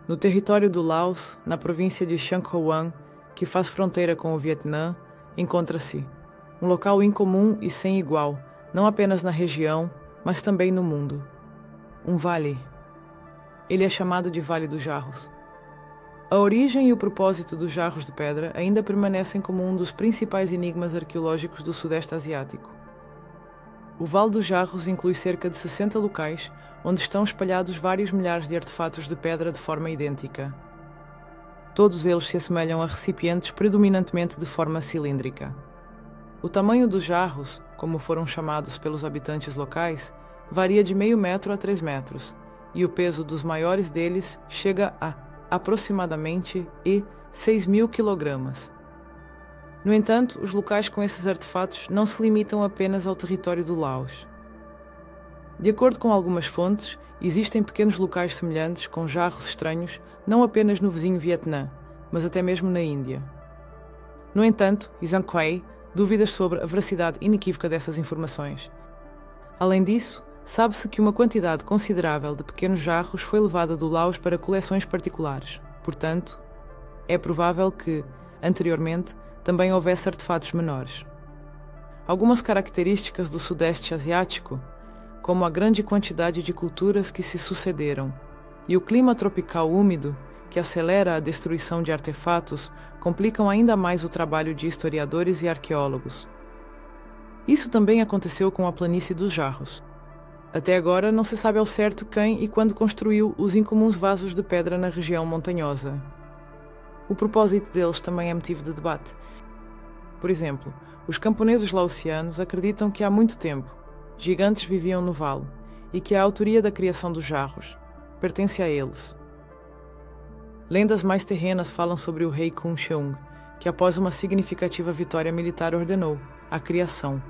No território do Laos, na província de Sang Hoang, que faz fronteira com o Vietnã, encontra-se um local incomum e sem igual, não apenas na região, mas também no mundo. Um vale. Ele é chamado de Vale dos Jarros. A origem e o propósito dos jarros de pedra ainda permanecem como um dos principais enigmas arqueológicos do Sudeste Asiático. O Vale dos Jarros inclui cerca de 60 locais, onde estão espalhados vários milhares de artefatos de pedra de forma idêntica. Todos eles se assemelham a recipientes predominantemente de forma cilíndrica. O tamanho dos jarros, como foram chamados pelos habitantes locais, varia de meio metro a 3 metros, e o peso dos maiores deles chega a aproximadamente 6.000 kg. No entanto, os locais com esses artefatos não se limitam apenas ao território do Laos. De acordo com algumas fontes, existem pequenos locais semelhantes com jarros estranhos não apenas no vizinho Vietnã, mas até mesmo na Índia. No entanto, Zhang Kuei dúvidas sobre a veracidade inequívoca dessas informações. Além disso, sabe-se que uma quantidade considerável de pequenos jarros foi levada do Laos para coleções particulares. Portanto, é provável que, anteriormente, também houvesse artefatos menores. Algumas características do Sudeste Asiático, como a grande quantidade de culturas que se sucederam e o clima tropical úmido, que acelera a destruição de artefatos, complicam ainda mais o trabalho de historiadores e arqueólogos. Isso também aconteceu com a planície dos Jarros. Até agora não se sabe ao certo quem e quando construiu os incomuns vasos de pedra na região montanhosa. O propósito deles também é motivo de debate. Por exemplo, os camponeses laosianos acreditam que há muito tempo gigantes viviam no vale e que a autoria da criação dos jarros pertence a eles. Lendas mais terrenas falam sobre o rei Kun Cheung, que após uma significativa vitória militar ordenou a criação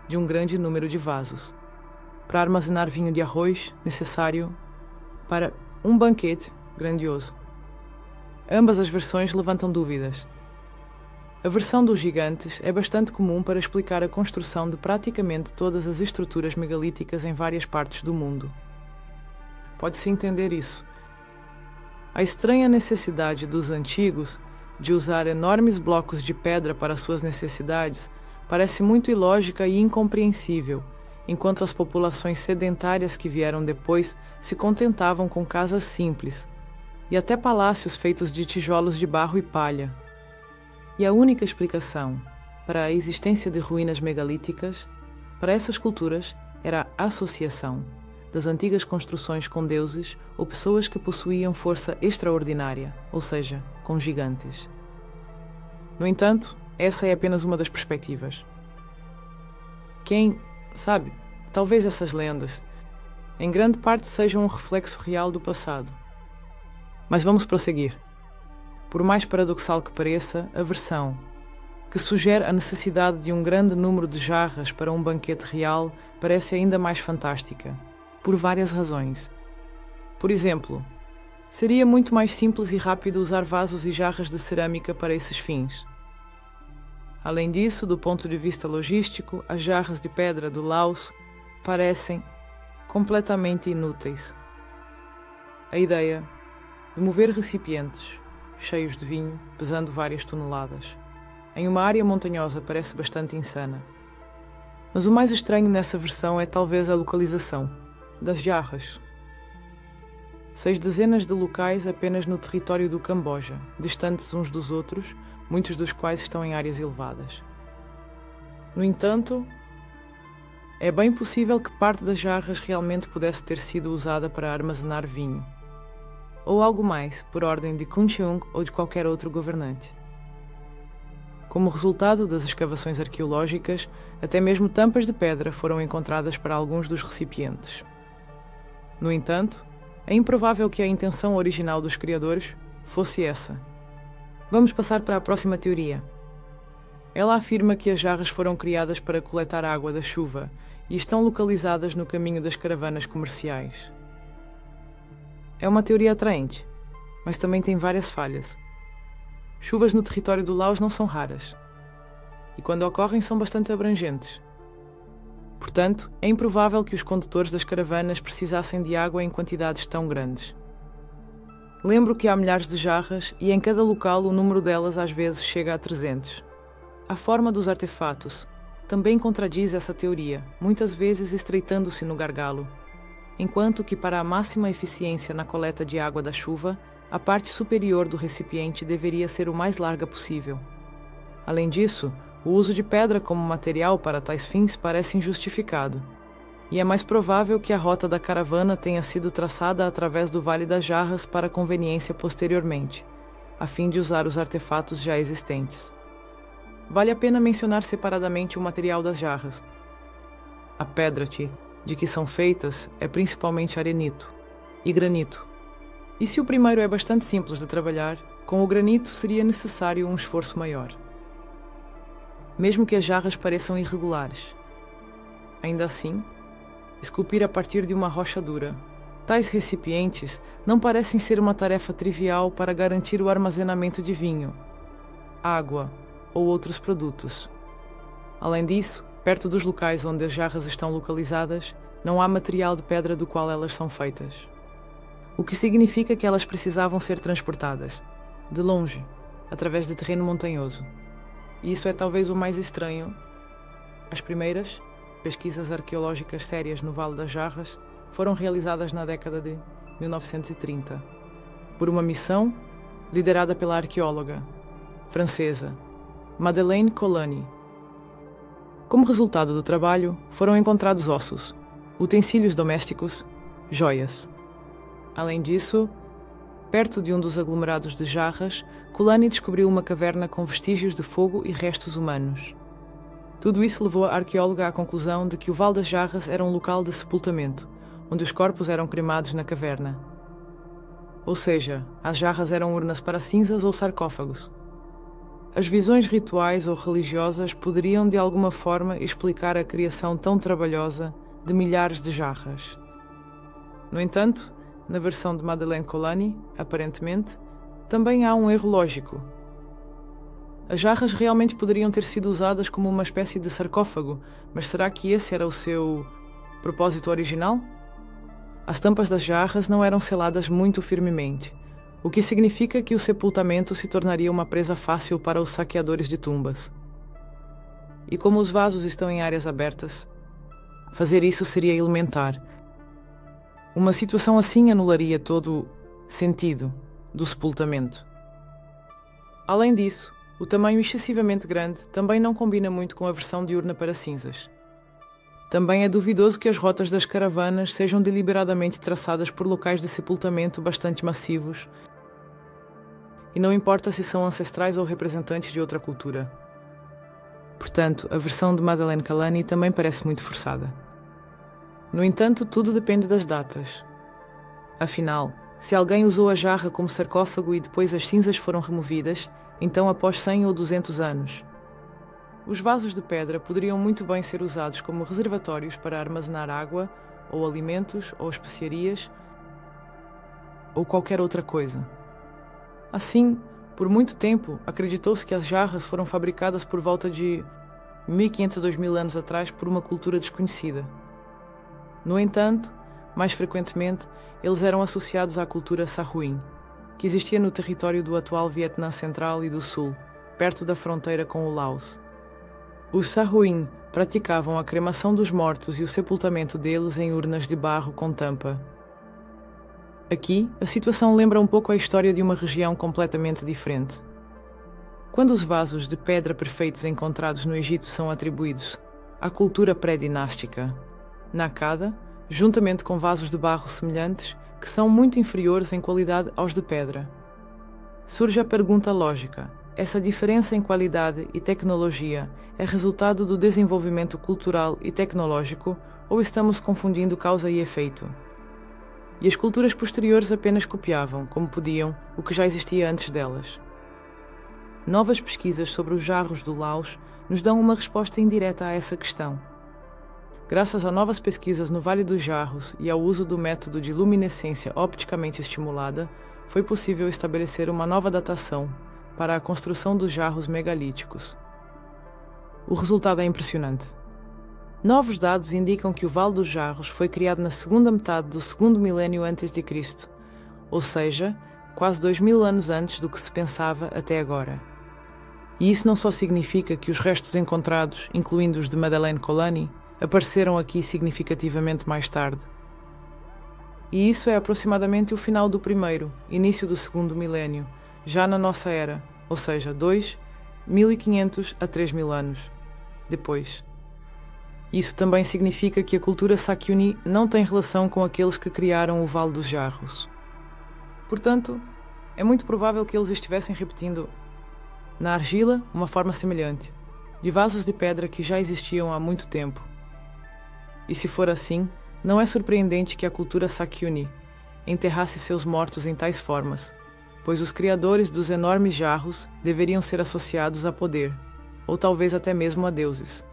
de um grande número de vasos para armazenar vinho de arroz necessário para um banquete grandioso. Ambas as versões levantam dúvidas. A versão dos gigantes é bastante comum para explicar a construção de praticamente todas as estruturas megalíticas em várias partes do mundo. Pode-se entender isso. A estranha necessidade dos antigos de usar enormes blocos de pedra para suas necessidades parece muito ilógica e incompreensível, enquanto as populações sedentárias que vieram depois se contentavam com casas simples e até palácios feitos de tijolos de barro e palha. E a única explicação para a existência de ruínas megalíticas para essas culturas era a associação das antigas construções com deuses ou pessoas que possuíam força extraordinária, ou seja, com gigantes. No entanto, essa é apenas uma das perspectivas. Quem sabe, talvez essas lendas, em grande parte sejam um reflexo real do passado. Mas vamos prosseguir. Por mais paradoxal que pareça, a versão que sugere a necessidade de um grande número de jarras para um banquete real parece ainda mais fantástica, por várias razões. Por exemplo, seria muito mais simples e rápido usar vasos e jarras de cerâmica para esses fins. Além disso, do ponto de vista logístico, as jarras de pedra do Laos parecem completamente inúteis. A ideia de mover recipientes cheios de vinho, pesando várias toneladas, em uma área montanhosa parece bastante insana. Mas o mais estranho nessa versão é talvez a localização das jarras. 6 dezenas de locais apenas no território do Camboja, distantes uns dos outros, muitos dos quais estão em áreas elevadas. No entanto, é bem possível que parte das jarras realmente pudesse ter sido usada para armazenar vinho, ou algo mais, por ordem de Kun Cheung ou de qualquer outro governante. Como resultado das escavações arqueológicas, até mesmo tampas de pedra foram encontradas para alguns dos recipientes. No entanto, é improvável que a intenção original dos criadores fosse essa. Vamos passar para a próxima teoria. Ela afirma que as jarras foram criadas para coletar água da chuva e estão localizadas no caminho das caravanas comerciais. É uma teoria atraente, mas também tem várias falhas. Chuvas no território do Laos não são raras, e quando ocorrem são bastante abrangentes. Portanto, é improvável que os condutores das caravanas precisassem de água em quantidades tão grandes. Lembro que há milhares de jarras e em cada local o número delas às vezes chega a 300. A forma dos artefatos também contradiz essa teoria, muitas vezes estreitando-se no gargalo, enquanto que para a máxima eficiência na coleta de água da chuva, a parte superior do recipiente deveria ser o mais larga possível. Além disso, o uso de pedra como material para tais fins parece injustificado, e é mais provável que a rota da caravana tenha sido traçada através do Vale das Jarras para conveniência posteriormente, a fim de usar os artefatos já existentes. Vale a pena mencionar separadamente o material das jarras. A pedra de que são feitas é principalmente arenito e granito. E se o primeiro é bastante simples de trabalhar, com o granito seria necessário um esforço maior. Mesmo que as jarras pareçam irregulares. Ainda assim, esculpir a partir de uma rocha dura. Tais recipientes não parecem ser uma tarefa trivial para garantir o armazenamento de vinho, água ou outros produtos. Além disso, perto dos locais onde as jarras estão localizadas, não há material de pedra do qual elas são feitas. O que significa que elas precisavam ser transportadas, de longe, através de terreno montanhoso. E isso é talvez o mais estranho. As primeiras pesquisas arqueológicas sérias no Vale das Jarras foram realizadas na década de 1930, por uma missão liderada pela arqueóloga francesa Madeleine Colany. Como resultado do trabalho, foram encontrados ossos, utensílios domésticos, joias. Além disso, perto de um dos aglomerados de jarras, Colany descobriu uma caverna com vestígios de fogo e restos humanos. Tudo isso levou a arqueóloga à conclusão de que o Vale das Jarras era um local de sepultamento, onde os corpos eram cremados na caverna. Ou seja, as jarras eram urnas para cinzas ou sarcófagos. As visões rituais ou religiosas poderiam de alguma forma explicar a criação tão trabalhosa de milhares de jarras. No entanto, na versão de Madeleine Colany, aparentemente, também há um erro lógico. As jarras realmente poderiam ter sido usadas como uma espécie de sarcófago, mas será que esse era o seu propósito original? As tampas das jarras não eram seladas muito firmemente, o que significa que o sepultamento se tornaria uma presa fácil para os saqueadores de tumbas. E como os vasos estão em áreas abertas, fazer isso seria elementar. Uma situação assim anularia todo o sentido do sepultamento. Além disso, o tamanho excessivamente grande também não combina muito com a versão de urna para cinzas. Também é duvidoso que as rotas das caravanas sejam deliberadamente traçadas por locais de sepultamento bastante massivos, e não importa se são ancestrais ou representantes de outra cultura. Portanto, a versão de Madeleine Colany também parece muito forçada. No entanto, tudo depende das datas. Afinal, se alguém usou a jarra como sarcófago e depois as cinzas foram removidas, então após 100 ou 200 anos. Os vasos de pedra poderiam muito bem ser usados como reservatórios para armazenar água, ou alimentos, ou especiarias, ou qualquer outra coisa. Assim, por muito tempo, acreditou-se que as jarras foram fabricadas por volta de 1500 a 2000 anos atrás por uma cultura desconhecida. No entanto, mais frequentemente, eles eram associados à cultura Sahuin, que existia no território do atual Vietnã Central e do Sul, perto da fronteira com o Laos. Os Sahuin praticavam a cremação dos mortos e o sepultamento deles em urnas de barro com tampa. Aqui, a situação lembra um pouco a história de uma região completamente diferente. Quando os vasos de pedra perfeitos encontrados no Egito são atribuídos à cultura pré-dinástica Naqada, juntamente com vasos de barro semelhantes, que são muito inferiores em qualidade aos de pedra. Surge a pergunta lógica: essa diferença em qualidade e tecnologia é resultado do desenvolvimento cultural e tecnológico ou estamos confundindo causa e efeito? E as culturas posteriores apenas copiavam, como podiam, o que já existia antes delas. Novas pesquisas sobre os jarros do Laos nos dão uma resposta indireta a essa questão. Graças a novas pesquisas no Vale dos Jarros e ao uso do método de luminescência opticamente estimulada, foi possível estabelecer uma nova datação para a construção dos jarros megalíticos. O resultado é impressionante. Novos dados indicam que o Vale dos Jarros foi criado na segunda metade do segundo milénio a.C., ou seja, quase 2000 anos antes do que se pensava até agora. E isso não só significa que os restos encontrados, incluindo os de Madeleine Colany, apareceram aqui significativamente mais tarde. E isso é aproximadamente o final do primeiro, início do segundo milénio, já na nossa era, ou seja, 2.500 a 3.000 anos depois. Isso também significa que a cultura Sakyoni não tem relação com aqueles que criaram o Vale dos Jarros. Portanto, é muito provável que eles estivessem repetindo na argila uma forma semelhante, de vasos de pedra que já existiam há muito tempo. E se for assim, não é surpreendente que a cultura Sakyoni enterrasse seus mortos em tais formas, pois os criadores dos enormes jarros deveriam ser associados a poder, ou talvez até mesmo a deuses.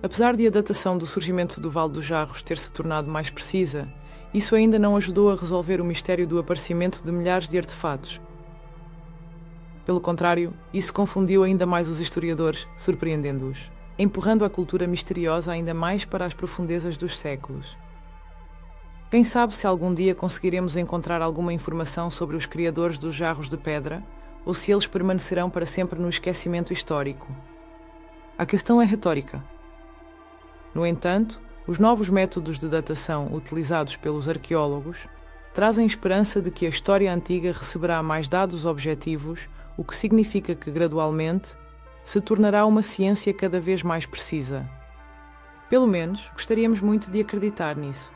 Apesar de a datação do surgimento do Vale dos Jarros ter se tornado mais precisa, isso ainda não ajudou a resolver o mistério do aparecimento de milhares de artefatos. Pelo contrário, isso confundiu ainda mais os historiadores, surpreendendo-os, empurrando a cultura misteriosa ainda mais para as profundezas dos séculos. Quem sabe se algum dia conseguiremos encontrar alguma informação sobre os criadores dos jarros de pedra, ou se eles permanecerão para sempre no esquecimento histórico. A questão é retórica. No entanto, os novos métodos de datação utilizados pelos arqueólogos trazem esperança de que a história antiga receberá mais dados objetivos, o que significa que, gradualmente, se tornará uma ciência cada vez mais precisa. Pelo menos, gostaríamos muito de acreditar nisso.